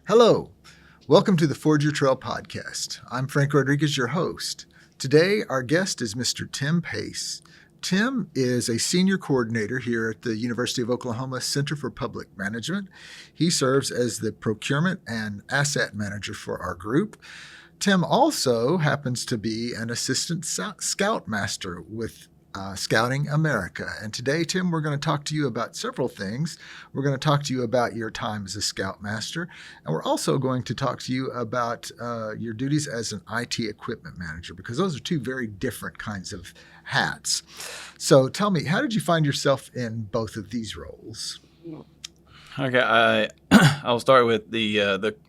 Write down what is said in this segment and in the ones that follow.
Hello, welcome to the Forge Your Trail podcast. I'm Frank Rodriguez, your host. Today, our guest is Mr. Tim Pace. Tim is a senior coordinator here at the University of Oklahoma Center for Public Management. He serves as the procurement and asset manager for our group. Tim also happens to be an assistant scoutmaster with Scouting America. And today, Tim, we're going to talk to you about several things. We're going to talk to you about your time as a Scoutmaster, and we're also going to talk to you about your duties as an IT equipment manager, because those are two very different kinds of hats. So tell me, how did you find yourself in both of these roles? Okay, I'll start with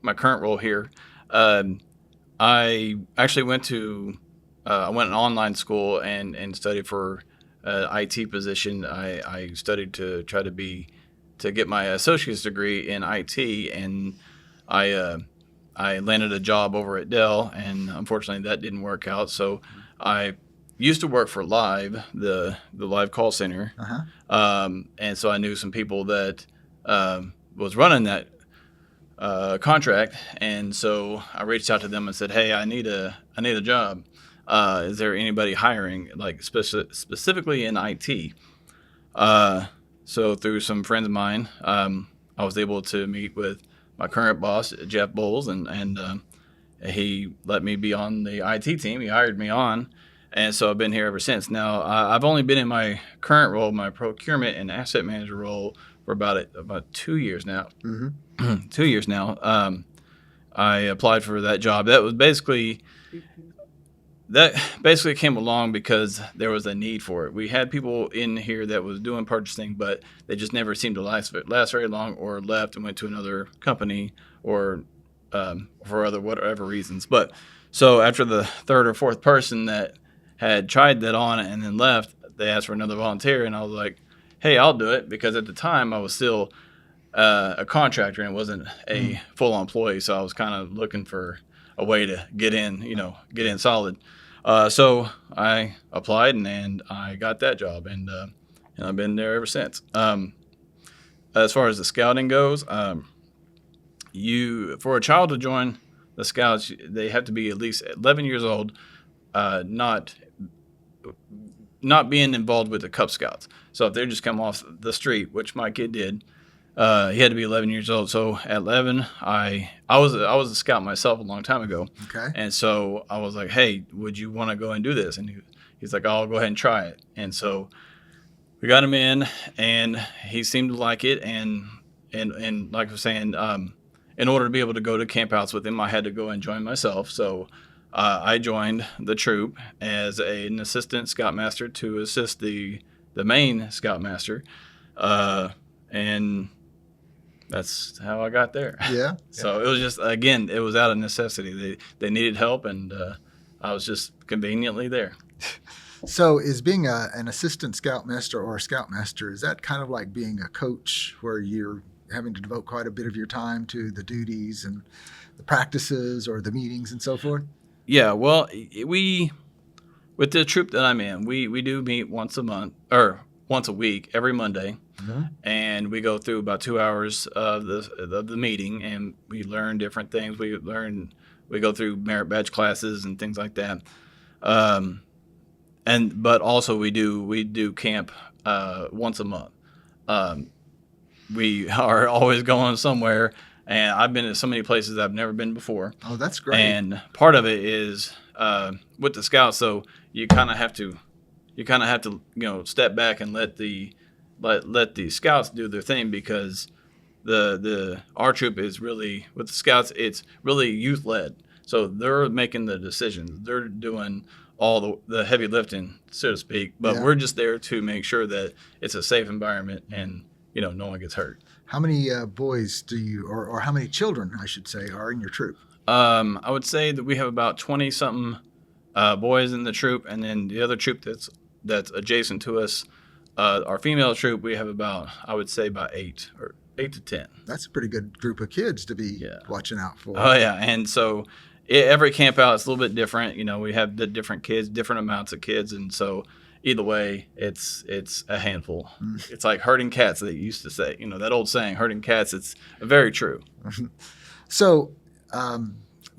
my current role here. I actually went an online school and studied for IT position. I studied to try to get my associate's degree in IT, and I landed a job over at Dell, and unfortunately that didn't work out. So I used to work for Live, the Live call center, and so I knew some people that was running that contract, and so I reached out to them and said, "Hey, I need a job. Is there anybody hiring, like specifically in IT?" So through some friends of mine, I was able to meet with my current boss, Jeff Bowles, and he let me be on the IT team. He hired me on, and so I've been here ever since. Now, I've only been in my current role, my procurement and asset manager role, for about 2 years now. Mm-hmm. 2 years now. I applied for that job. That basically came along because there was a need for it. We had people in here that was doing purchasing, but they just never seemed to last very long, or left and went to another company, or for whatever reasons. But so after the third or fourth person that had tried that on and then left, they asked for another volunteer, and I was like, "Hey, I'll do it," because at the time I was still a contractor and wasn't a full employee, so I was kind of looking for a way to get in solid. So I applied and I got that job, and I've been there ever since. As far as the scouting goes, for a child to join the Scouts, they have to be at least 11 years old, not being involved with the Cub Scouts. So if they just come off the street, which my kid did, he had to be 11 years old. So at 11, I was a scout myself a long time ago. Okay. And so I was like, "Hey, would you want to go and do this?" And he's like, "I'll go ahead and try it." And so we got him in, and he seemed to like it. And like I was saying, in order to be able to go to campouts with him, I had to go and join myself. So I joined the troop as an assistant scoutmaster to assist the main scoutmaster, and that's how I got there. Yeah. So it was just, again, it was out of necessity. They needed help, and I was just conveniently there. So is being an assistant scoutmaster or a scoutmaster, is that kind of like being a coach, where you're having to devote quite a bit of your time to the duties and the practices or the meetings and so forth? Yeah, well, with the troop that I'm in, we do meet once a week, every Monday. Mm-hmm. And we go through about 2 hours of the meeting, and we learn different things. We go through merit badge classes and things like that. But also we do camp once a month. We are always going somewhere, and I've been to so many places I've never been before. Oh, that's great. And part of it is with the Scouts, so you kind of have to step back and let the Scouts do their thing, because our troop is really, with the Scouts, it's really youth led. So they're making the decisions. They're doing all the heavy lifting, so to speak. But we're just there to make sure that it's a safe environment and no one gets hurt. How many boys do you, or how many children, I should say, are in your troop? I would say that we have about 20 something boys in the troop, and then the other troop that's adjacent to us, our female troop, we have about 8 to 10. That's a pretty good group of kids to be watching out for. Oh yeah, and so every camp out is a little bit different. We have the different kids, different amounts of kids, and so either way, it's a handful. It's like herding cats, they used to say. That old saying, herding cats. It's very true. So,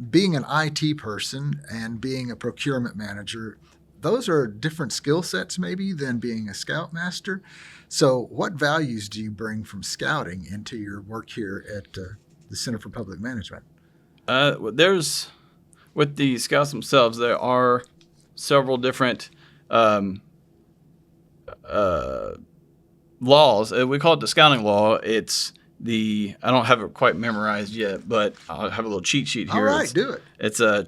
being an IT person and being a procurement manager, those are different skill sets maybe than being a scoutmaster. So, what values do you bring from scouting into your work here at the Center for Public Management? There's with the scouts themselves, there are several different um, uh, laws. We call it the scouting law. It's I don't have it quite memorized yet, but I'll have a little cheat sheet All here. right, do it. It's a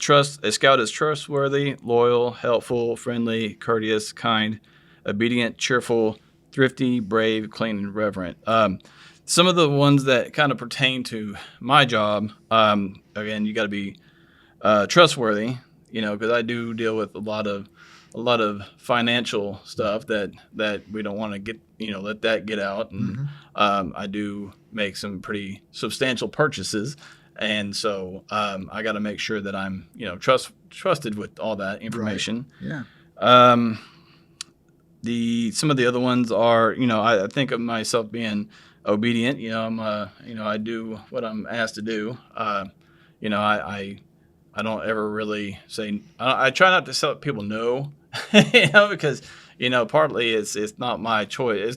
scout is trustworthy, loyal, helpful, friendly, courteous, kind, obedient, cheerful, thrifty, brave, clean, and reverent. Some of the ones that kind of pertain to my job, again, you got to be trustworthy, because I do deal with a lot of financial stuff that we don't want to get, let that get out. And I do make some pretty substantial purchases. And so I got to make sure that I'm, trusted with all that information. Right. Yeah. Some of the other ones are, I think of myself being obedient. I do what I'm asked to do. I don't ever really say. I try not to tell people no, because partly it's not my choice.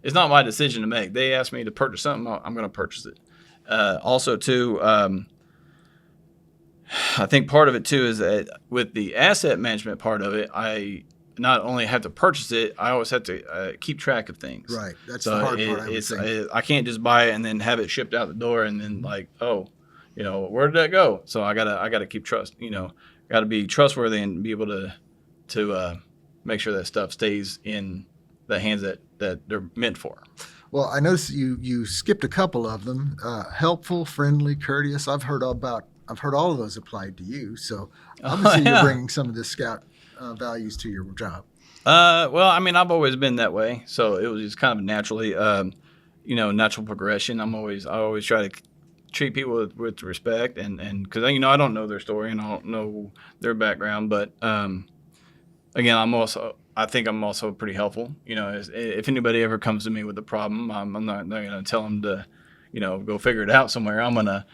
It's not my decision to make. They ask me to purchase something, I'm going to purchase it. Also, too, I think part of it too is that with the asset management part of it, I not only have to purchase it, I always have to keep track of things. Right. That's the hard part. I can't just buy it and then have it shipped out the door and then where did that go? So I gotta keep trust. Got to be trustworthy and be able to make sure that stuff stays in the hands that they're meant for. Well, I noticed you skipped a couple of them. Helpful, friendly, courteous. I've heard all of those applied to you. So obviously you're bringing some of the scout values to your job. Well, I mean, I've always been that way, so it was just kind of naturally, natural progression. I always try to treat people with respect, and because I don't know their story and I don't know their background, but again, I think I'm also pretty helpful. If anybody ever comes to me with a problem, I'm not going to tell them to, go figure it out somewhere. I'm gonna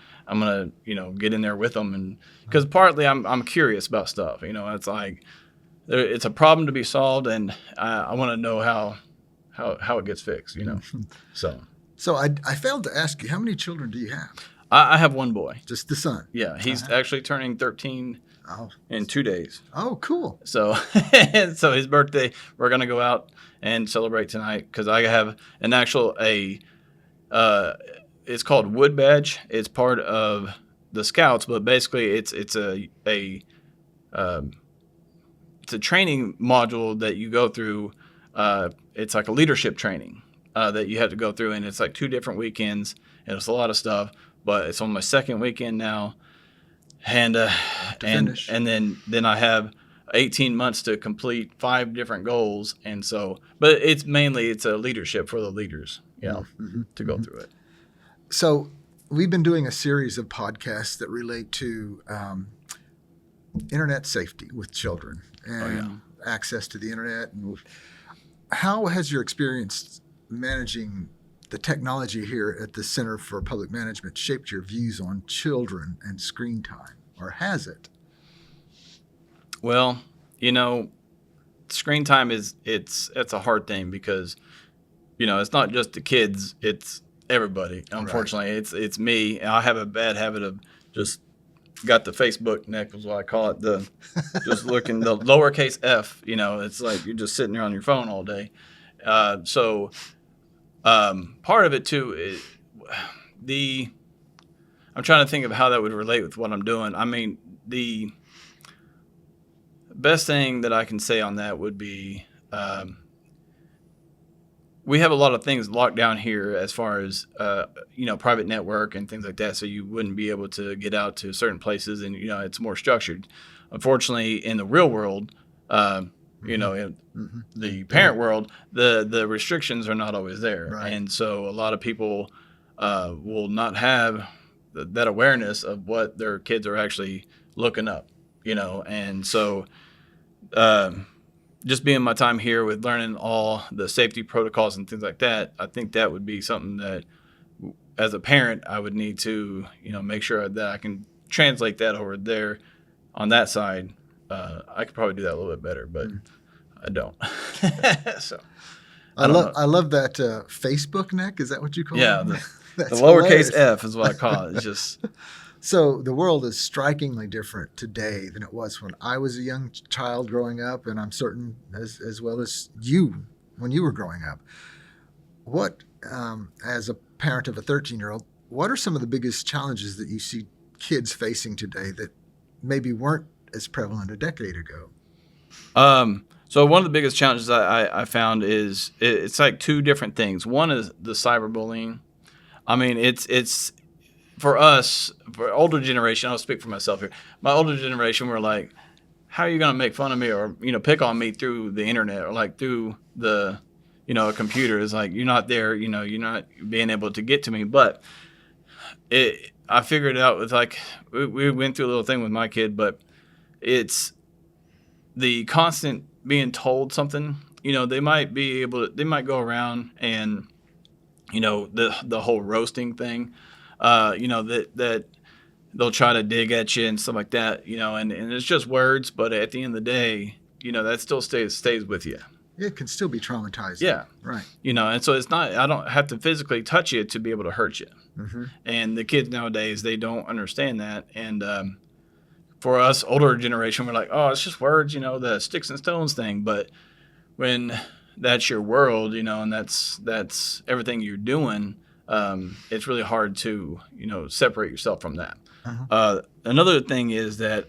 get in there with them, and because partly I'm curious about stuff. It's like it's a problem to be solved, and I want to know how it gets fixed. So I failed to ask you, how many children do you have? I have one boy. Just the son? Yeah, he's actually turning 13 in 2 days. Oh, cool. So his birthday, we're going to go out and celebrate tonight because I have an actual it's called Wood Badge. It's part of the Scouts, but basically it's a training module that you go through. It's like a leadership training that you have to go through, and it's like 2 different weekends, and it's a lot of stuff. But it's on my second weekend now, and then I have 18 months to complete 5 different goals, and so. But it's a leadership for the leaders, to go through it. So we've been doing a series of podcasts that relate to internet safety with children and access to the internet. And how has your experience managing the technology here at the Center for Public Management shaped your views on children and screen time, or has it? Well, screen time it's a hard thing because, it's not just the kids, it's everybody. Unfortunately, right. It's me. I have a bad habit of just got the Facebook neck is what I call it. The just looking the lowercase f. It's like you're just sitting there on your phone all day. So part of it too is I'm trying to think of how that would relate with what I'm doing. I mean, the best thing that I can say on that would be we have a lot of things locked down here as far as private network and things like that, so you wouldn't be able to get out to certain places, and it's more structured. Unfortunately, in the real world, in the parent world, the restrictions are not always there, right. And so a lot of people will not have that awareness of what their kids are actually looking up, and so. Just being my time here with learning all the safety protocols and things like that, I think that would be something that as a parent, I would need to, make sure that I can translate that over there on that side. I could probably do that a little bit better, but I don't. So I don't know. I love that Facebook neck. Is that what you call Yeah, it? the That's lowercase hilarious. f is what I call it. It's just So the world is strikingly different today than it was when I was a young child growing up, and I'm certain as well as you when you were growing up. What, as a parent of a 13-year-old, what are some of the biggest challenges that you see kids facing today that maybe weren't as prevalent a decade ago? So one of the biggest challenges I found is it's like two different things. One is the cyberbullying. I mean, it's for us, for older generation. I'll speak for myself here. My older generation, we're like, how are you going to make fun of me or pick on me through the internet or like through the a computer? It's like you're not there. You're not being able to get to me. But I figured it out with like we went through a little thing with my kid, but it's the constant being told something. They might go around and the whole roasting thing. That they'll try to dig at you and stuff like that. And it's just words, but at the end of the day, that still stays with you. It can still be traumatizing. Yeah. Right. And so it's not, I don't have to physically touch you to be able to hurt you. Mm-hmm. And the kids nowadays, they don't understand that. And for us, older generation, we're like, oh, it's just words, the sticks and stones thing. But when that's your world, and that's everything you're doing, it's really hard to, separate yourself from that. Uh-huh. Another thing is that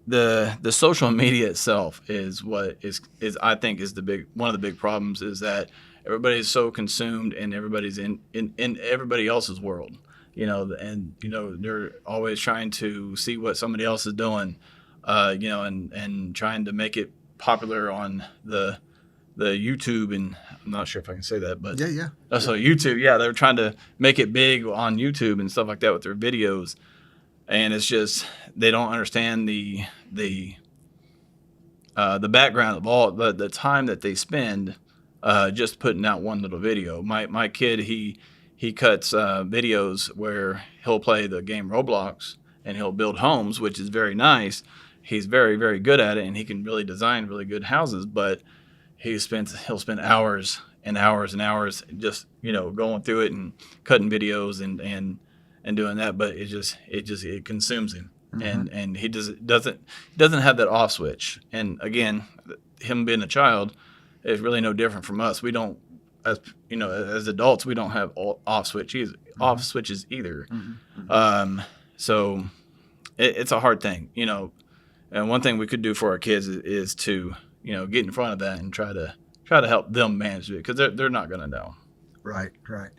the social media itself is what is I think is one of the big problems is that everybody's so consumed and everybody's in everybody else's world, and they're always trying to see what somebody else is doing, and trying to make it popular on the YouTube, and I'm not sure if I can say that, but Yeah. so YouTube, they're trying to make it big on YouTube and stuff like that with their videos, and it's just they don't understand the background of all the time that they spend just putting out one little video. My kid, he cuts videos where he'll play the game Roblox and he'll build homes, which is very nice. He's very, very good at it, and he can really design really good houses, but he'll spend hours and hours and hours just going through it and cutting videos and doing that, but it consumes him. Mm-hmm. and he doesn't have that off switch. And again, him being a child is really no different from us. We don't, as adults, we don't have off switches either. Mm-hmm. So it's a hard thing, and one thing we could do for our kids is to get in front of that and try to help them manage it, because they're not going to know. Right.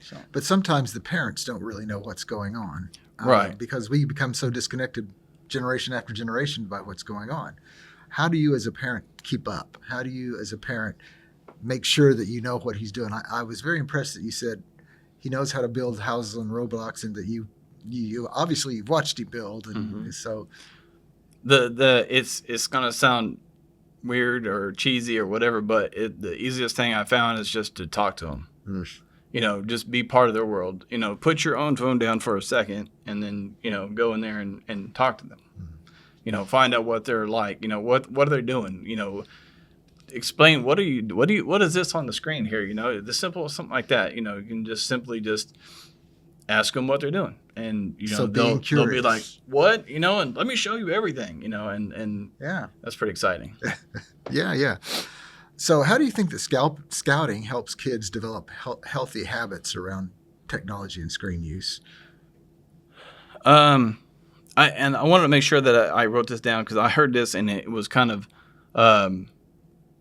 So. But sometimes the parents don't really know what's going on. Right. Because we become so disconnected generation after generation by what's going on. How do you as a parent keep up? How do you as a parent make sure that you know what he's doing? I was very impressed that you said he knows how to build houses on Roblox, and that you obviously you've watched him build. And mm-hmm. So it's going to sound weird or cheesy or whatever, but the easiest thing I found is just to talk to them. Just be part of their world. Put your own phone down for a second and then, go in there and talk to them. Find out what they're like. What are they doing? Explain what is this on the screen here? The simple something like that. You can just simply ask them what they're doing, and they'll be like, what? And let me show you everything. And yeah, that's pretty exciting. Yeah. So how do you think that scouting helps kids develop healthy habits around technology and screen use? I wanted to make sure that I wrote this down, because I heard this and it was kind of,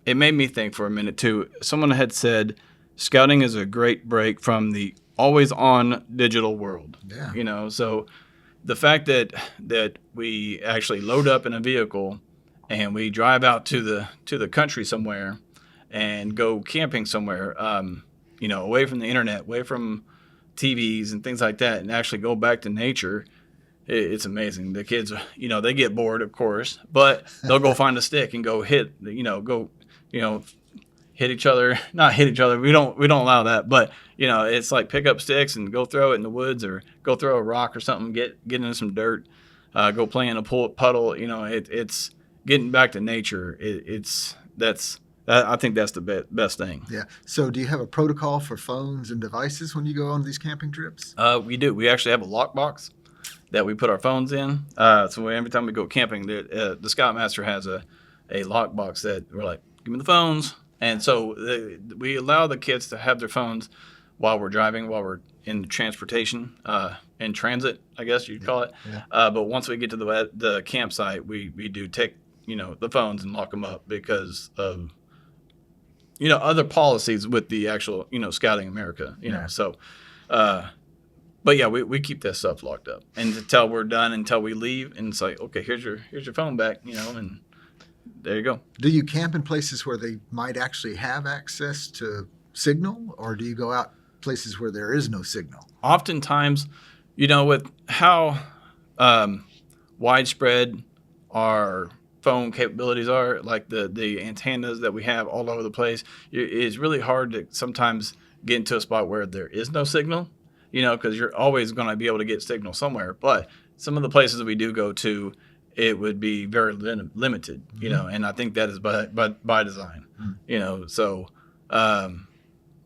it made me think for a minute too. Someone had said, scouting is a great break from the always on digital world. Yeah. So the fact that we actually load up in a vehicle and we drive out to the country somewhere and go camping somewhere, away from the internet, away from TVs and things like that, and actually go back to nature, it's amazing. The kids, they get bored, of course, but they'll go find a stick and go hit hit each other. Not hit each other. We don't allow that. But it's like pick up sticks and go throw it in the woods, or go throw a rock or something. Get into some dirt. Go play in a puddle. It's getting back to nature. I think that's the best thing. Yeah. So do you have a protocol for phones and devices when you go on these camping trips? We do. We actually have a lockbox that we put our phones in. So every time we go camping, the Scoutmaster has a lockbox that we're like, give me the phones. And so we allow the kids to have their phones while we're driving, while we're in transportation, in transit, I guess you'd call it. Yeah. But once we get to the campsite, we do take the phones and lock them up because of other policies with the actual Scouting America. So. But yeah, we keep that stuff locked up, and until we're done, until we leave, and it's like, okay, here's your phone back, and there you go. Do you camp in places where they might actually have access to signal, or do you go out places where there is no signal? Oftentimes, with how widespread our phone capabilities are, like the antennas that we have all over the place, it's really hard to sometimes get into a spot where there is no signal. Because you're always going to be able to get signal somewhere. But some of the places we do go to, it would be very limited, and I think that is by design, So,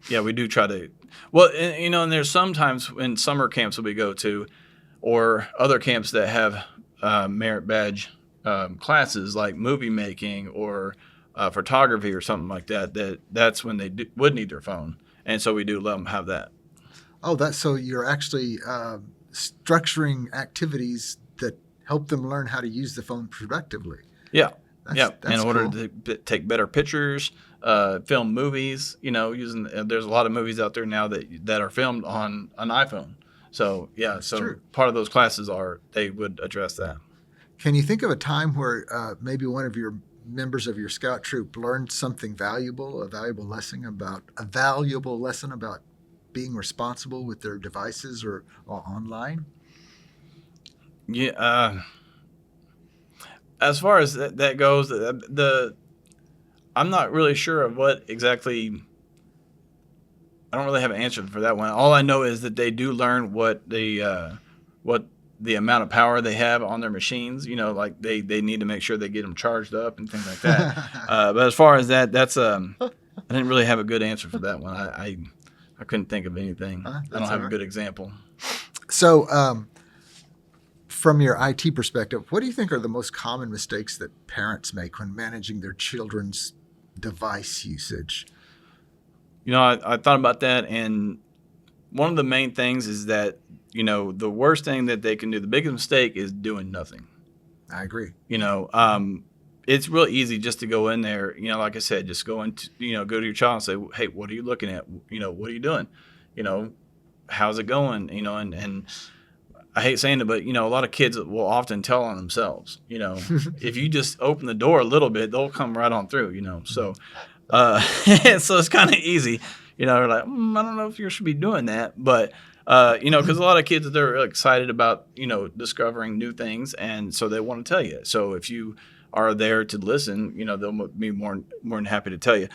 yeah, we do try to. Well, and there's sometimes in summer camps that we go to, or other camps that have merit badge classes like movie making or photography or something like that. That's when they would need their phone, and so we do let them have that. Oh, so you're actually structuring activities that help them learn how to use the phone productively. Yeah. That's in order cool. to take better pictures, film movies, using there's a lot of movies out there now that are filmed on an iPhone. So, yeah, True. Part of those classes they would address that. Can you think of a time where maybe one of your members of your scout troop learned something valuable, a valuable lesson about being responsible with their devices or online? Yeah. As far as that goes, I'm not really sure of what exactly. I don't really have an answer for that one. All I know is that they do learn what the amount of power they have on their machines. Like they need to make sure they get them charged up and things like that. But as far as that's I didn't really have a good answer for that one. I couldn't think of anything. I don't have a good example. So, from your IT perspective, what do you think are the most common mistakes that parents make when managing their children's device usage? I thought about that, and one of the main things is that, the worst thing that they can do, the biggest mistake is doing nothing. I agree. It's real easy just to go in there, like I said, just go into, go to your child and say, hey, what are you looking at? What are you doing? How's it going? And I hate saying it, but, a lot of kids will often tell on themselves, if you just open the door a little bit, they'll come right on through, so, so it's kind of easy, they're like, I don't know if you should be doing that, but, because a lot of kids, they're excited about, discovering new things. And so they want to tell you. So if you are there to listen, they'll be more than happy to tell you.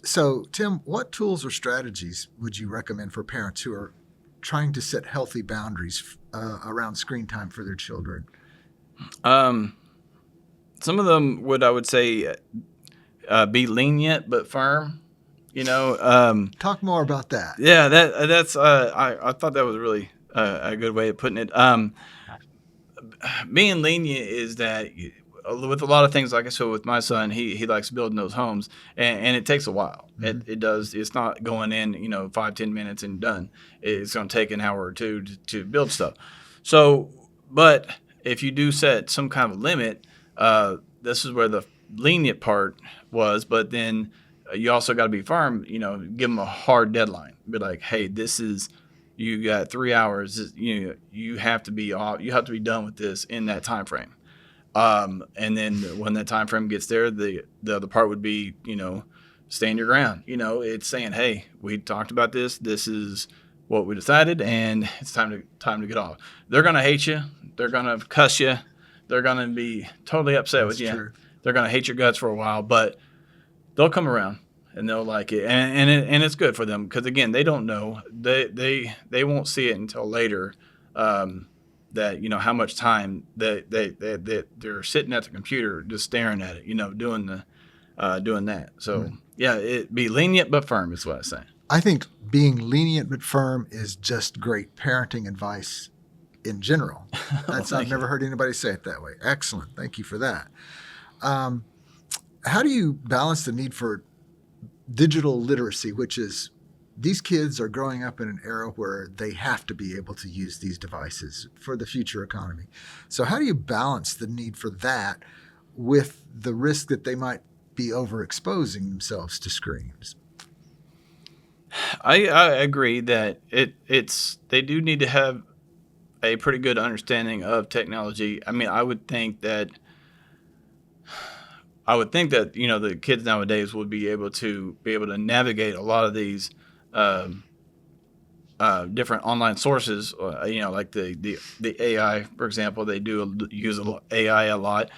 So, Tim, what tools or strategies would you recommend for parents who are trying to set healthy boundaries around screen time for their children? Some of them I would say, be lenient but firm. Talk more about that. Yeah, that's. I thought that was really a good way of putting it. Being lenient is that with a lot of things, like I said, with my son, he likes building those homes, and it takes a while. Mm-hmm. It does. It's not going in, 5-10 minutes and done. It's going to take an hour or two to build stuff. So, but if you do set some kind of limit, this is where the lenient part was. But then you also got to be firm. Give them a hard deadline. Be like, hey, you got 3 hours. You have to be off. You have to be done with this in that time frame. And then when that time frame gets there, the other part would be, stand your ground. It's saying, hey, we talked about this. This is what we decided, and it's time to get off. They're gonna hate you. They're gonna cuss you. They're gonna be totally upset with you. True. They're gonna hate your guts for a while, but they'll come around. and they'll like it, and it's good for them because again, they don't know, they won't see it until later, that how much time they're sitting at the computer just staring at it, doing that. So yeah, it be lenient but firm is what I say. I think being lenient but firm is just great parenting advice in general. I've never heard anybody say it that way. Excellent. Thank you for that. How do you balance the need for digital literacy, which is these kids are growing up in an era where they have to be able to use these devices for the future economy. So how do you balance the need for that with the risk that they might be overexposing themselves to screens? I agree that they do need to have a pretty good understanding of technology. I mean, I would think that the kids nowadays would be able to navigate a lot of these different online sources. Like the AI, for example, they do use AI a lot.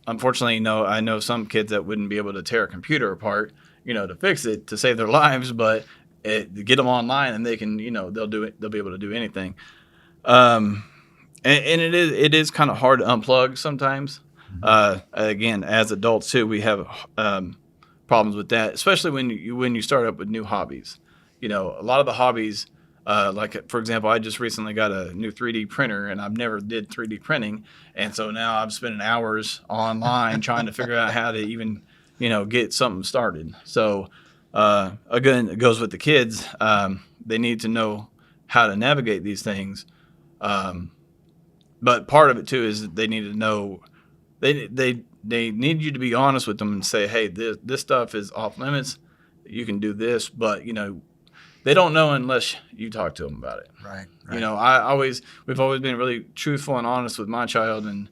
Unfortunately, I know some kids that wouldn't be able to tear a computer apart, to fix it to save their lives, but to get them online and they can, they'll do it. They'll be able to do anything. And it is kind of hard to unplug sometimes. Again, as adults too, we have problems with that, especially when you start up with new hobbies. A lot of the hobbies, like for example, I just recently got a new 3D printer, and I've never did 3D printing, and so now I'm spending hours online trying to figure out how to even get something started. So again, it goes with the kids. They need to know how to navigate these things. But part of it too is that they need to know they need you to be honest with them and say, hey, this stuff is off limits. You can do this, but they don't know unless you talk to them about it. Right. We've always been really truthful and honest with my child, and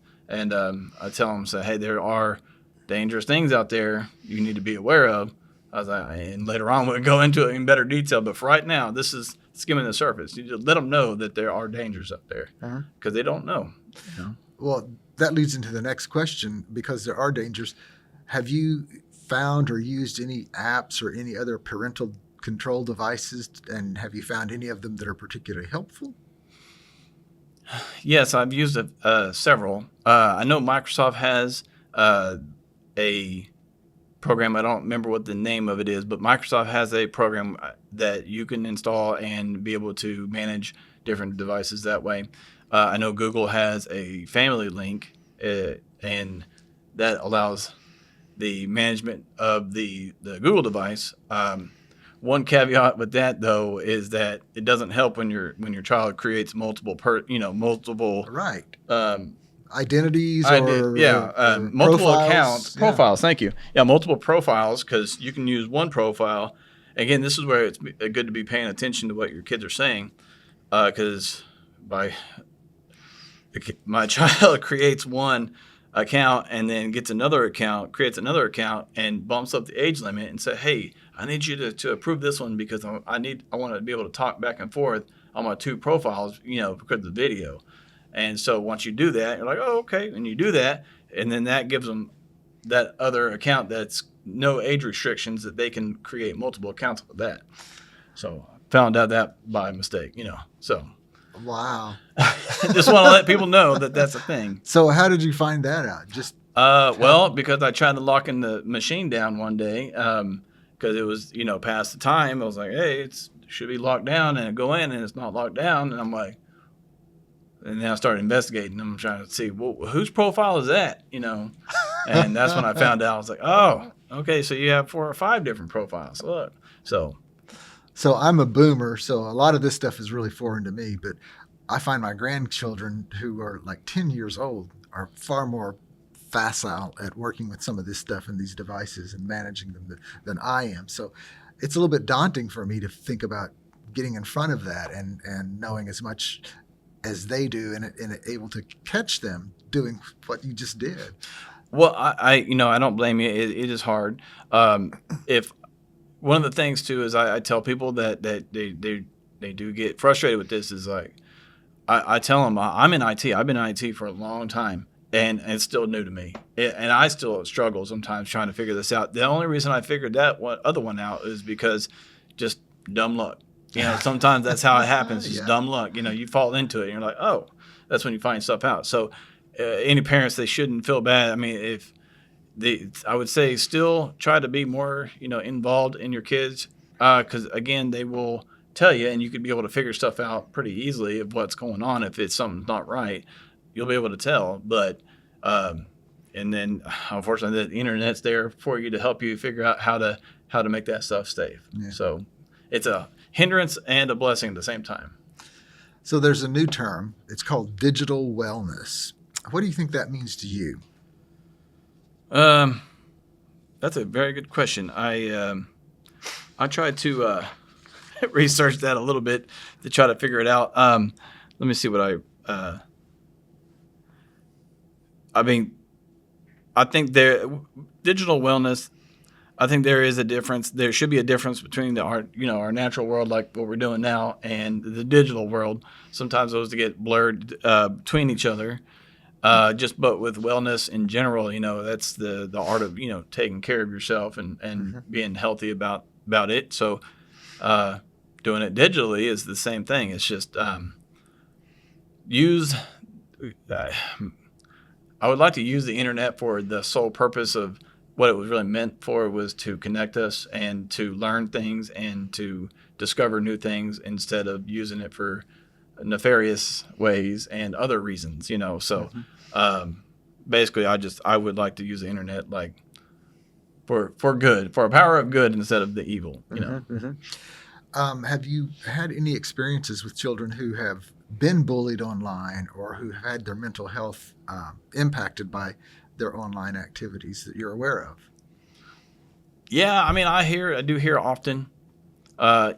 I tell them, say, hey, there are dangerous things out there you need to be aware of. I was like, and later on we'll go into it in better detail, but for right now, this is skimming the surface. You just let them know that there are dangers up there because they don't know. Well, that leads into the next question, because there are dangers. Have you found or used any apps or any other parental control devices, and have you found any of them that are particularly helpful? Yes, I've used several. I know Microsoft has a program. I don't remember what the name of it is, but Microsoft has a program that you can install and be able to manage different devices that way. I know Google has a family link, and that allows the management of the Google device. One caveat with that, though, is that it doesn't help when your child creates multiple right. Identities or multiple profiles. Accounts. Profiles, thank you. Yeah, multiple profiles, because you can use one profile. Again, this is where it's good to be paying attention to what your kids are saying, because my child creates one account and then gets another account, creates another account, and bumps up the age limit and say, hey, I need you to approve this one because I want to be able to talk back and forth on my two profiles, because of the video. And so once you do that, you're like, oh, okay. And you do that, and then that gives them that other account that's no age restrictions, that they can create multiple accounts with that. So I found out that by mistake, so. Wow. Just want to let people know that that's a thing. So how did you find that out? Because I tried to lock in the machine down one day, because it was, past the time. I was like, hey, it should be locked down, and I go in and it's not locked down. And I'm like, and then I started investigating. I'm trying to see, well, whose profile is that, And that's when I found out. I was like, oh, okay, so you have 4 or 5 different profiles. Look, So I'm a boomer, so a lot of this stuff is really foreign to me, but I find my grandchildren, who are like 10 years old, are far more facile at working with some of this stuff and these devices and managing them than I am. So it's a little bit daunting for me to think about getting in front of that and knowing as much as they do and able to catch them doing what you just did. Well, I don't blame you. It is hard. If one of the things too is I tell people that they do get frustrated with this, is like I tell them I'm in IT. I've been in IT for a long time, and it's still new to me. And I still struggle sometimes trying to figure this out. The only reason I figured that other one out is because just dumb luck. Sometimes that's how it happens. Just dumb luck. You fall into it and you're like, oh, that's when you find stuff out. So any parents, they shouldn't feel bad. I mean, I would say still try to be more, involved in your kids, because again, they will tell you, and you could be able to figure stuff out pretty easily of what's going on. If it's something's not right, you'll be able to tell. But and then unfortunately, the internet's there for you to help you figure out how to make that stuff safe. Yeah. So it's a hindrance and a blessing at the same time. So there's a new term. It's called digital wellness. What do you think that means to you? That's a very good question. I tried to research that a little bit to try to figure it out. Let me see what I think digital wellness. I think there is a difference. There should be a difference between our natural world, like what we're doing now, and the digital world. Sometimes those get blurred between each other. But with wellness in general, that's the art of, taking care of yourself and being healthy about it. So doing it digitally is the same thing. It's just I would like to use the internet for the sole purpose of what it was really meant for, was to connect us and to learn things and to discover new things, instead of using it for nefarious ways and other reasons, So basically, I would like to use the internet like for good, for a power of good instead of the evil, Have you had any experiences with children who have been bullied online or who have had their mental health impacted by their online activities that you're aware of? Yeah, I mean, I do hear often.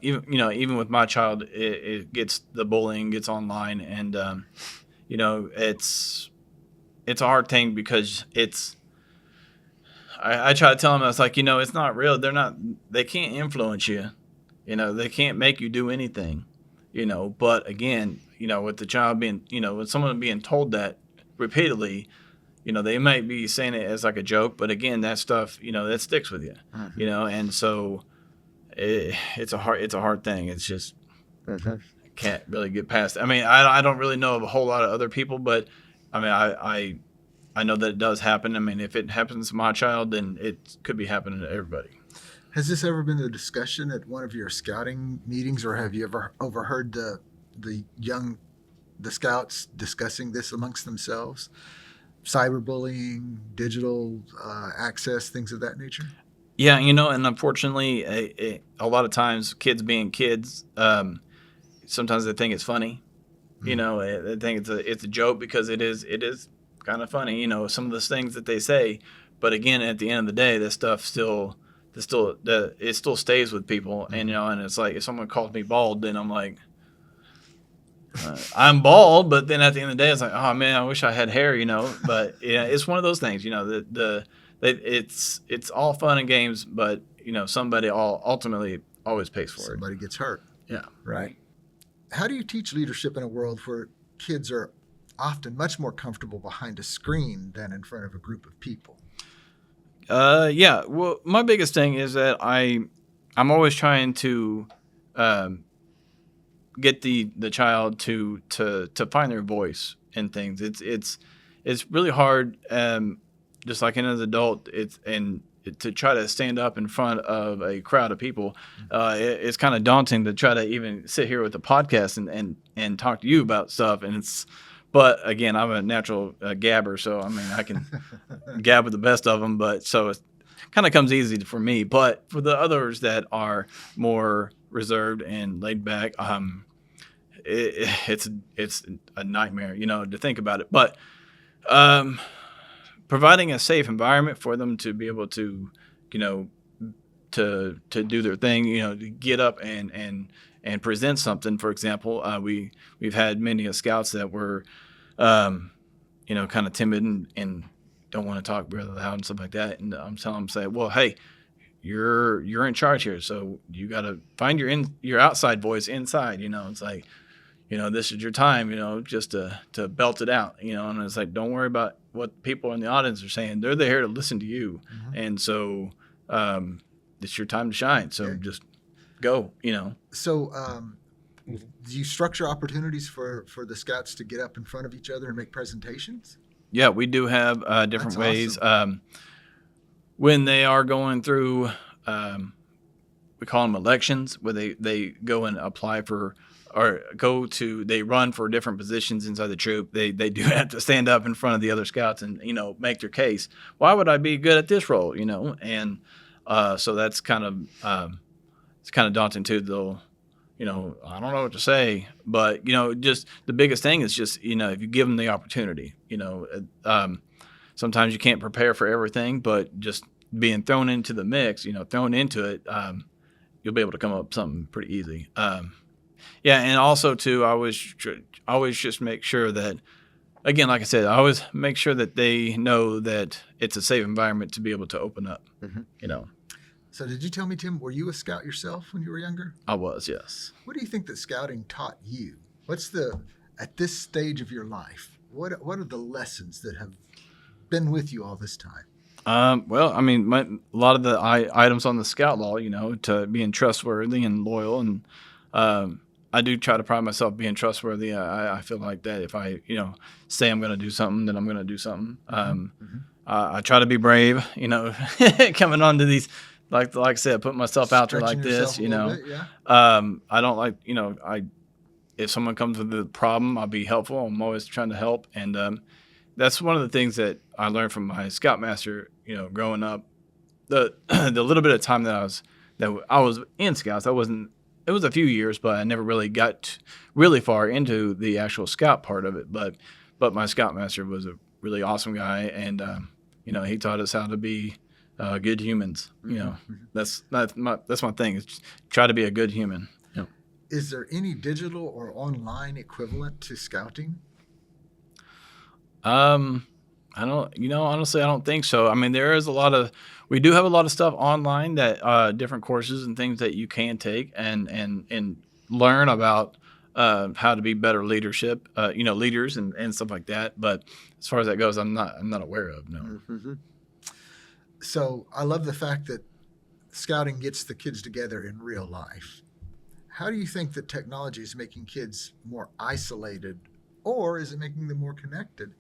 Even with my child, it gets, the bullying gets online, and it's a hard thing because I try to tell them, I was like, it's not real. They can't influence you. They can't make you do anything. But again, with the child being, with someone being told that repeatedly, they might be saying it as like a joke, but again, that stuff, that sticks with you, and so it's a hard thing. It's just can't really get past it. I mean, I don't really know of a whole lot of other people, but I mean, I know that it does happen. I mean, if it happens to my child, then it could be happening to everybody. Has this ever been a discussion at one of your scouting meetings, or have you ever overheard the scouts discussing this amongst themselves? Cyberbullying, digital access, things of that nature? Yeah, and unfortunately, a lot of times, kids being kids, sometimes they think it's funny. They think it's a joke because it is kind of funny. Some of the things that they say, but again, at the end of the day, this stuff it still stays with people. And and it's like, if someone calls me bald, then I'm like, I'm bald, but then at the end of the day, it's like, oh man, I wish I had hair, But it's one of those things, it's all fun and games, but somebody ultimately always pays for it. Somebody gets hurt. Yeah. Right. How do you teach leadership in a world where kids are often much more comfortable behind a screen than in front of a group of people? Yeah. Well, my biggest thing is that I'm always trying to get the child to find their voice in things. It's really hard, just like an adult. To try to stand up in front of a crowd of people. It's kind of daunting to try to even sit here with a podcast and talk to you about stuff. But again, I'm a natural gabber, so I mean, I can gab with the best of them. But so it kind of comes easy for me. But for the others that are more reserved and laid back, it's a nightmare, to think about it. But providing a safe environment for them to be able to, to do their thing, to get up and present something. For example, we've had many scouts that were, kind of timid and don't want to talk really loud and stuff like that. And I'm telling them, well, hey, you're in charge here, so you got to find your outside voice inside. It's like, this is your time, just to belt it out, and it's like, don't worry about what people in the audience are saying. They're there to listen to you. And so it's your time to shine. So just go, So do you structure opportunities for the scouts to get up in front of each other and make presentations? Yeah, we do have different That's ways. awesome. When they are going through, we call them elections, where they go and apply for, or they run for different positions inside the troop. They do have to stand up in front of the other scouts and, make their case. Why would I be good at this role, And so that's kind of, it's kind of daunting too, though. I don't know what to say, but, just the biggest thing is just, if you give them the opportunity, sometimes you can't prepare for everything, but just being thrown into the mix, thrown into it, you'll be able to come up with something pretty easy. Yeah, and also too, I always just make sure that, again, like I said, I always make sure that they know that it's a safe environment to be able to open up. So did you tell me, Tim, were you a scout yourself when you were younger? I was, yes. What do you think that scouting taught you? At this stage of your life, what are the lessons that have been with you all this time? Well, I mean, a lot of the items on the scout law, to being trustworthy and loyal, and I do try to pride myself being trustworthy. I feel like that if I, say I'm going to do something, then I'm going to do something. I try to be brave, coming onto these, like I said, put myself out there like this, bit, yeah. I don't like, if someone comes with a problem, I'll be helpful. I'm always trying to help. And that's one of the things that I learned from my Scoutmaster, growing up. The little bit of time that I was in Scouts, it was a few years, but I never really got really far into the actual Scout part of it. But my Scoutmaster was a really awesome guy, and he taught us how to be good humans. That's my thing. Is try to be a good human. Is there any digital or online equivalent to scouting? I don't, honestly, I don't think so. I mean, we do have a lot of stuff online that different courses and things that you can take and learn about how to be better leadership, leaders and stuff like that. But as far as that goes, I'm not aware of. No. Mm-hmm. So I love the fact that scouting gets the kids together in real life. How do you think that technology is making kids more isolated, or is it making them more connected?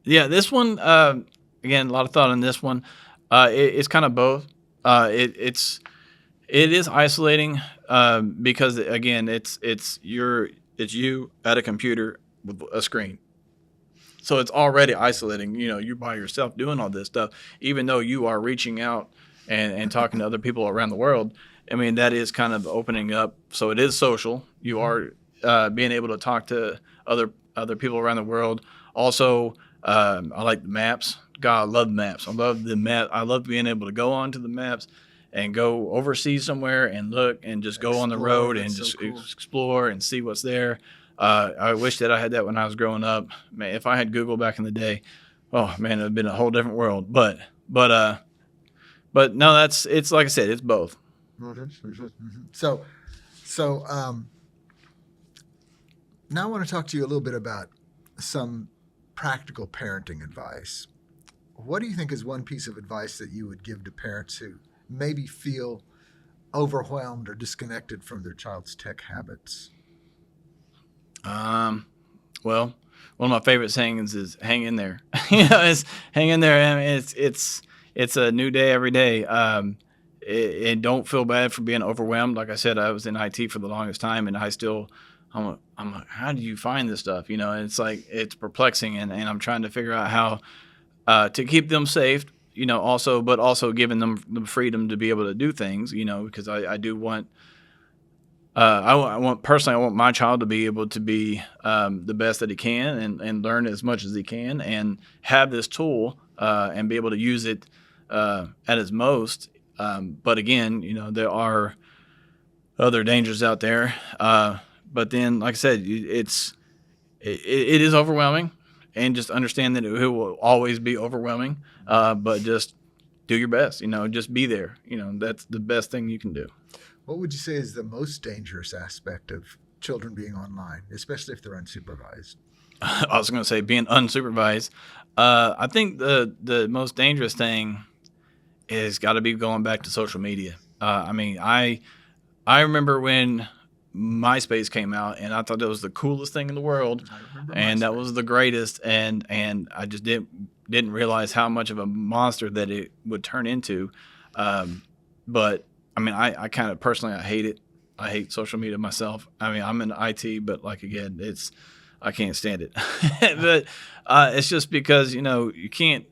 Yeah, this one, again, a lot of thought on this one. It's kind of both. It is isolating, because again, it's you at a computer with a screen. So it's already isolating. You're by yourself doing all this stuff, even though you are reaching out and talking to other people around the world. I mean, that is kind of opening up. So it is social. You are being able to talk to other people around the world. Also, I like the maps. God, I love maps. I love the map. I love being able to go onto the maps and go overseas somewhere and look and just go on the road and just explore and see what's there. I wish that I had that when I was growing up. Man, if I had Google back in the day, oh man, it would have been a whole different world. But no, it's like I said, it's both. So now I want to talk to you a little bit about some practical parenting advice. What do you think is one piece of advice that you would give to parents who maybe feel overwhelmed or disconnected from their child's tech habits? Well, one of my favorite sayings is "hang in there." It's hang in there. I mean, it's a new day every day. And don't feel bad for being overwhelmed. Like I said, I was in IT for the longest time, and I'm like, how do you find this stuff? And it's like, it's perplexing, and I'm trying to figure out how to keep them safe, but also giving them the freedom to be able to do things, because I do want, I want my child to be able to be the best that he can and learn as much as he can and have this tool and be able to use it at its most. But again, there are other dangers out there. But then, like I said, it is overwhelming, and just understand that it will always be overwhelming. But just do your best, just be there. That's the best thing you can do. What would you say is the most dangerous aspect of children being online, especially if they're unsupervised? I was going to say being unsupervised. I think the most dangerous thing is got to be going back to social media. I mean, I remember when MySpace came out, and I thought that was the coolest thing in the world, I remember and that MySpace. was the greatest. And I just didn't realize how much of a monster that it would turn into. But I mean, I kind of personally I hate it. I hate social media myself. I mean, I'm in IT, but like again, I can't stand it. But it's just because you can't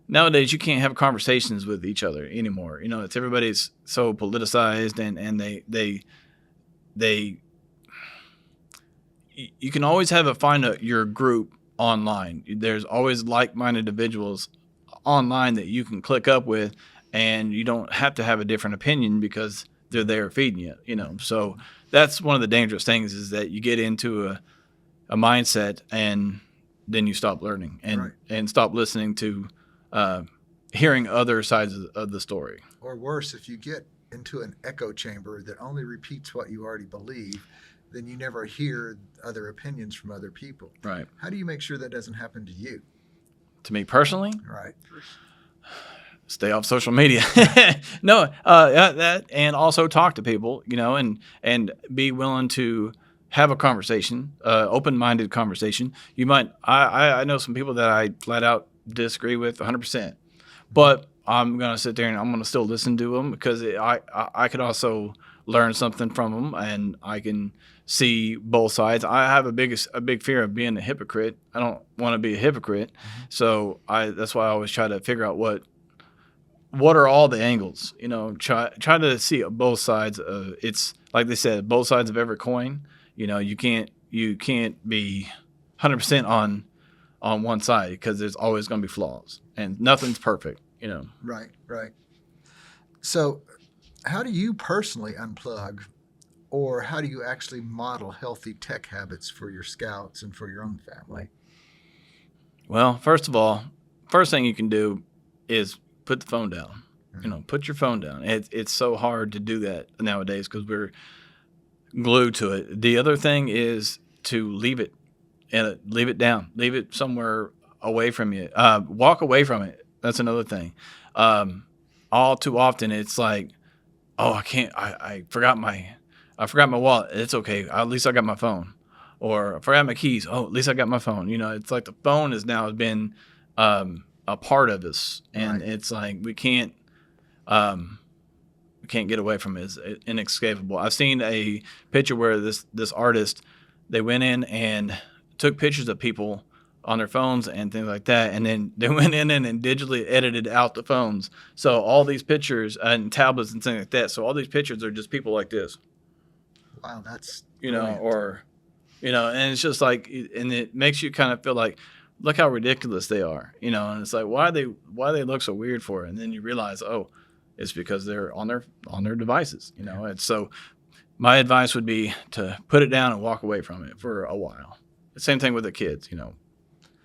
nowadays you can't have conversations with each other anymore. It's everybody's so politicized, and they you can always find your group online. There's always like-minded individuals online that you can click up with, and you don't have to have a different opinion because they're there feeding you. So that's one of the dangerous things is that you get into a mindset and then you stop learning and stop listening to hearing other sides of the story. Or worse, if you get into an echo chamber that only repeats what you already believe, then you never hear other opinions from other people. Right. How do you make sure that doesn't happen to you? To me personally, Right. stay off social media. No, that and also talk to people, and be willing to have a conversation, open-minded conversation. You might, I know some people that I flat out disagree with 100%, but I'm gonna sit there and I'm gonna still listen to them because I could also learn something from them, and I can see both sides. I have a big fear of being a hypocrite. I don't want to be a hypocrite, so that's why I always try to figure out what are all the angles. Try to see both sides of it's like they said, both sides of every coin. You can't be 100% on one side because there's always going to be flaws and nothing's perfect. Right. So, how do you personally unplug, or how do you actually model healthy tech habits for your scouts and for your own family? Well, first of all, first thing you can do is put the phone down. Put your phone down. It's so hard to do that nowadays because we're glued to it. The other thing is to leave it down. Leave it somewhere away from you. Walk away from it. That's another thing. All too often, it's like, oh, I can't. I forgot my wallet. It's okay. At least I got my phone. Or I forgot my keys. Oh, at least I got my phone. It's like the phone has now been a part of us, and it's like we can't get away from it. It's inescapable. I've seen a picture where this artist, they went in and took pictures of people on their phones and things like that, and then they went in and digitally edited out the phones. So all these pictures and tablets and things like that. So all these pictures are just people like this. Wow, that's brilliant. And it's just like, and it makes you kind of feel like, look how ridiculous they are, and it's like, why they look so weird for it? And then you realize, oh, it's because they're on their devices, And so my advice would be to put it down and walk away from it for a while. The same thing with the kids,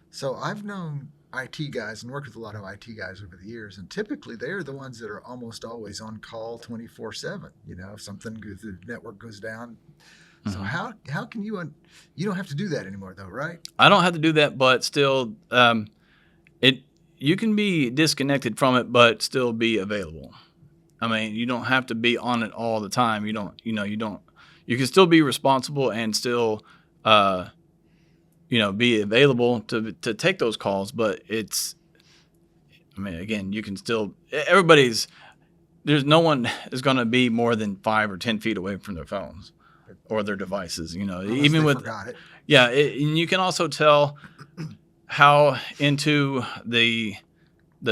So I've known IT guys and worked with a lot of IT guys over the years, and typically they're the ones that are almost always on call 24/7. If something goes, the network goes down. So how can you don't have to do that anymore though, right? I don't have to do that, but still, you can be disconnected from it, but still be available. I mean, you don't have to be on it all the time. You can still be responsible and still, be available to take those calls. But again, you can still, there's no one is going to be more than 5 or 10 feet away from their phones or their devices, even with, forgot it. Yeah. And you can also tell how into the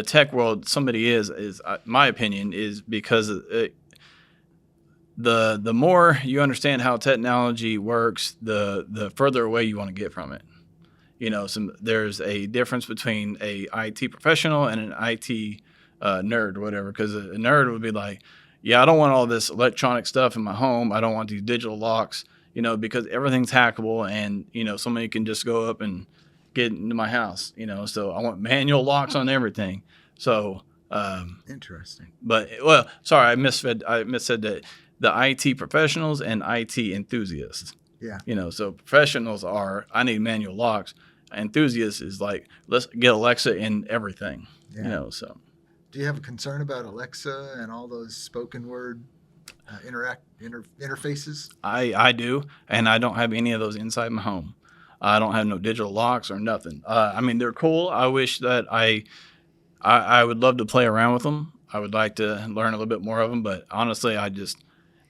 tech world somebody is my opinion is because the more you understand how technology works, the further away you want to get from it. There's a difference between a IT professional and an IT nerd or whatever, because a nerd would be like, yeah, I don't want all this electronic stuff in my home. I don't want these digital locks, because everything's hackable and, somebody can just go up and get into my house, so I want manual locks on everything. So, Interesting. But, well, sorry, I missaid that. the IT professionals and IT enthusiasts. Yeah. So professionals are, I need manual locks. Enthusiasts is like, let's get Alexa in everything. Yeah. So. Do you have a concern about Alexa and all those spoken word interfaces? I do, and I don't have any of those inside my home. I don't have no digital locks or nothing. I mean, they're cool. I wish that I would love to play around with them. I would like to learn a little bit more of them, but honestly,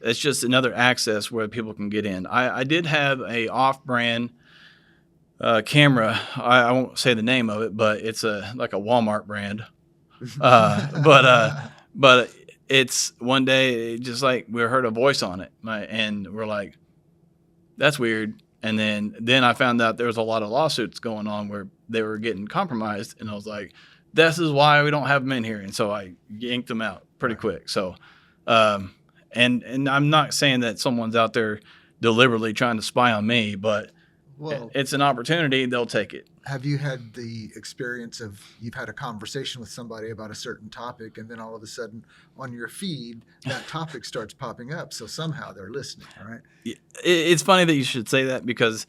it's just another access where people can get in. I did have a off-brand camera. I won't say the name of it, but it's like a Walmart brand. But it's one day just like we heard a voice on it, and we're like, that's weird. And then I found out there was a lot of lawsuits going on where they were getting compromised, and I was like, this is why we don't have them in here. And so I yanked them out pretty quick. So, and I'm not saying that someone's out there deliberately trying to spy on me, but it's an opportunity. They'll take it. Have you had the experience of you've had a conversation with somebody about a certain topic, and then all of a sudden on your feed, that topic starts popping up? So somehow they're listening, right? It's funny that you should say that, because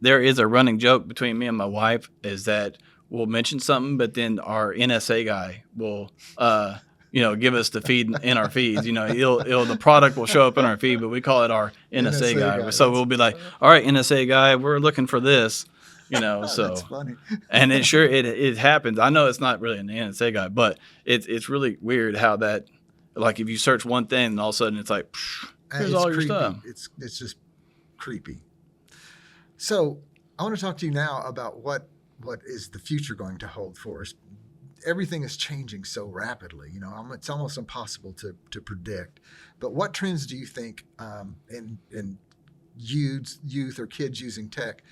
there is a running joke between me and my wife is that we'll mention something, but then our NSA guy will, give us the feed in our feeds. The product will show up in our feed, but we call it our NSA guy. So we'll be like, all right, NSA guy, we're looking for this. So That's funny. And it happens. I know it's not really an NSA guy, but it's really weird how that, like, if you search one thing and all of a sudden it's like, here's all your stuff. It's just creepy. So I want to talk to you now about what is the future going to hold for us. Everything is changing so rapidly. It's almost impossible to predict. But what trends do you think in youth or kids using tech?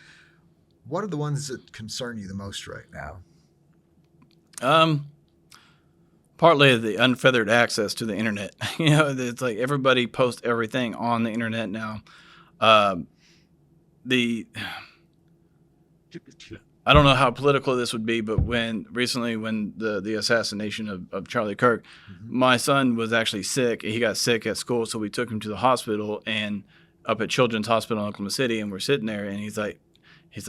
What are the ones that concern you the most right now? Partly the unfeathered access to the internet. It's like everybody posts everything on the internet now. I don't know how political this would be, but when the assassination of Charlie Kirk, my son was actually sick. He got sick at school, so we took him to the hospital and up at Children's Hospital in Oklahoma City, and we're sitting there, and he's like,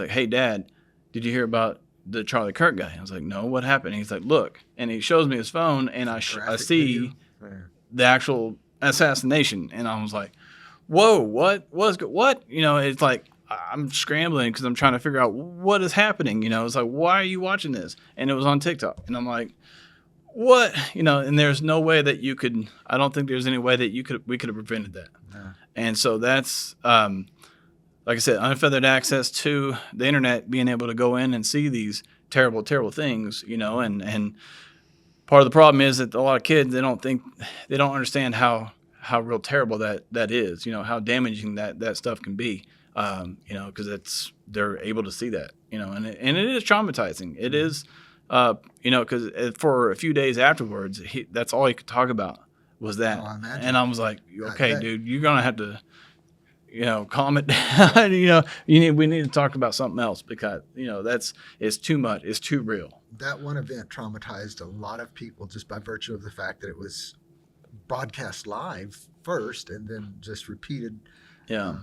hey, Dad, did you hear about the Charlie Kirk guy? I was like, no, what happened? And he's like, look. And he shows me his phone, and I see the actual assassination. And I was like, whoa, what? It's like I'm scrambling because I'm trying to figure out what is happening. It's like, why are you watching this? And it was on TikTok. And I'm like, what? And there's no way that I don't think there's any way that we could have prevented that. No. And so that's, like I said, unfeathered access to the internet, being able to go in and see these terrible, terrible things, and part of the problem is that a lot of kids, they don't understand how real terrible that is, how damaging that stuff can be, because they're able to see that, and it is traumatizing. It is, because for a few days afterwards, that's all he could talk about was that. Oh, I imagine. And I was like, okay, dude, you're going to have to, calm it down. We need to talk about something else, because it's too much. It's too real. That one event traumatized a lot of people just by virtue of the fact that it was broadcast live first and then just repeated. Yeah.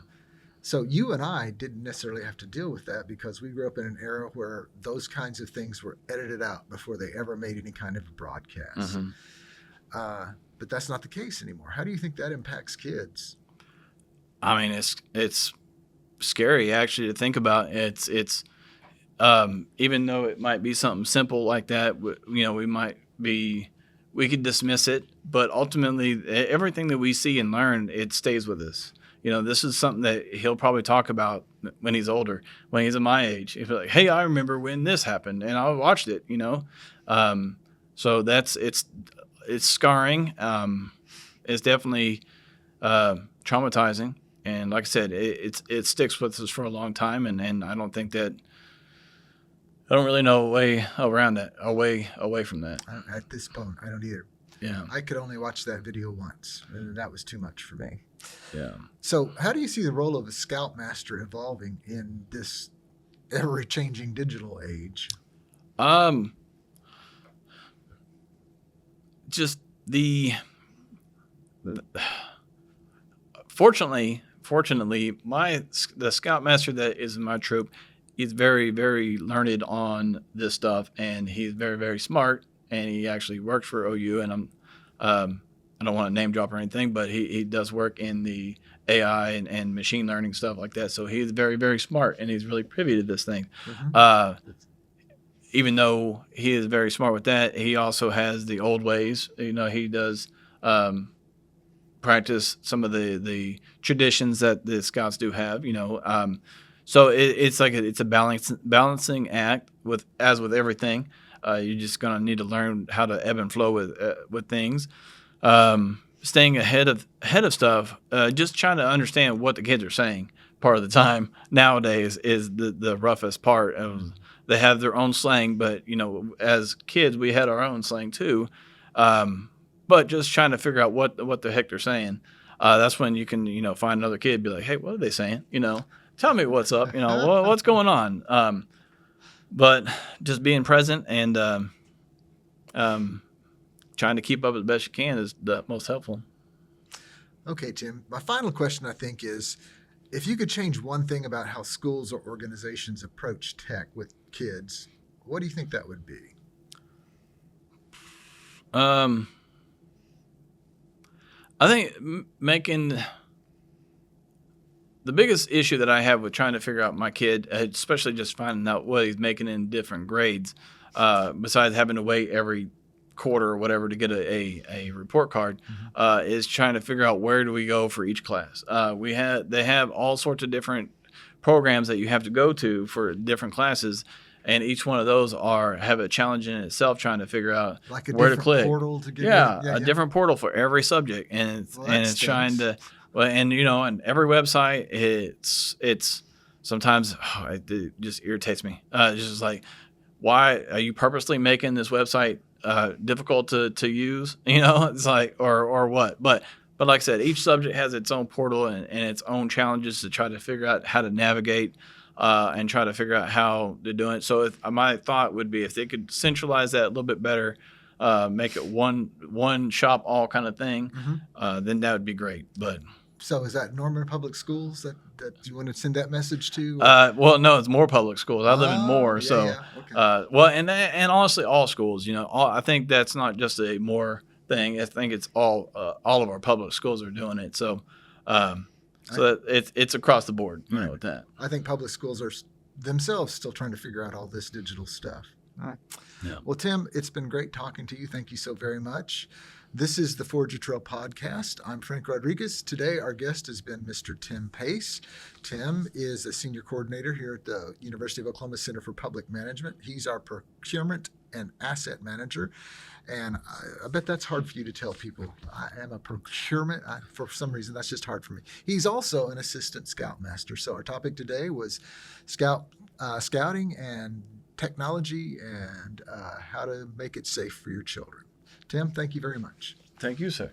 So you and I didn't necessarily have to deal with that because we grew up in an era where those kinds of things were edited out before they ever made any kind of a broadcast. Mm-hmm. But that's not the case anymore. How do you think that impacts kids? I mean, it's scary actually to think about. It's even though it might be something simple like that, we could dismiss it, but ultimately everything that we see and learn, it stays with us. This is something that he'll probably talk about when he's older, when he's at my age. He'll be like, hey, I remember when this happened and I watched it, so it's scarring. It's definitely traumatizing. And like I said, it sticks with us for a long time, and I don't think that I don't really know a way around that, away from that. At this point, I don't either. Yeah, I could only watch that video once, and that was too much for me. Yeah. So, how do you see the role of a Scoutmaster evolving in this ever-changing digital age? Just fortunately, the Scoutmaster that is in my troop, he's very, very learned on this stuff, and he's very, very smart, and he actually works for OU, and I don't want to name drop or anything, but he does work in the AI and machine learning stuff like that. So he's very, very smart, and he's really privy to this thing. Even though he is very smart with that, he also has the old ways. He does practice some of the traditions that the Scouts do have. So it's like it's a balancing act with everything. You're just gonna need to learn how to ebb and flow with things. Staying ahead of stuff, just trying to understand what the kids are saying part of the time nowadays is the roughest part. They have their own slang, but as kids we had our own slang too. But just trying to figure out what the heck they're saying. That's when you can find another kid and be like, hey, what are they saying? Tell me what's up. What's going on. But just being present and trying to keep up as best you can is the most helpful. Okay, Tim. My final question, I think, is if you could change one thing about how schools or organizations approach tech with kids, what do you think that would be? I think making the biggest issue that I have with trying to figure out my kid, especially just finding out what he's making in different grades, besides having to wait every quarter or whatever to get a report card, is trying to figure out where do we go for each class. They have all sorts of different programs that you have to go to for different classes, and each one of those have a challenge in itself, trying to figure out like a where to click. Portal to get a different portal for every subject, and it's trying to. Well, and and every website, it's sometimes it just irritates me. It's just like, why are you purposely making this website difficult to use? It's like, or what? But like I said, each subject has its own portal and its own challenges to try to figure out how to navigate and try to figure out how to do it. So my thought would be if they could centralize that a little bit better, make it one shop all kind of thing, then that would be great. But so is that Norman Public Schools that you want to send that message to? Well, no, it's more public schools. I live in Moore, Okay. Well, and honestly, all schools. I think that's not just a Moore thing. I think it's all of our public schools are doing it. So, it's across the board. With that. I think public schools are themselves still trying to figure out all this digital stuff. All right. Yeah. Well, Tim, it's been great talking to you. Thank you so very much. This is the Forge Your Trail podcast. I'm Frank Rodriguez. Today, our guest has been Mr. Tim Pace. Tim is a senior coordinator here at the University of Oklahoma Center for Public Management. He's our procurement and asset manager. And I bet that's hard for you to tell people. I am a procurement. For some reason, that's just hard for me. He's also an assistant scoutmaster. So our topic today was scouting and technology and how to make it safe for your children. Tim, thank you very much. Thank you, sir.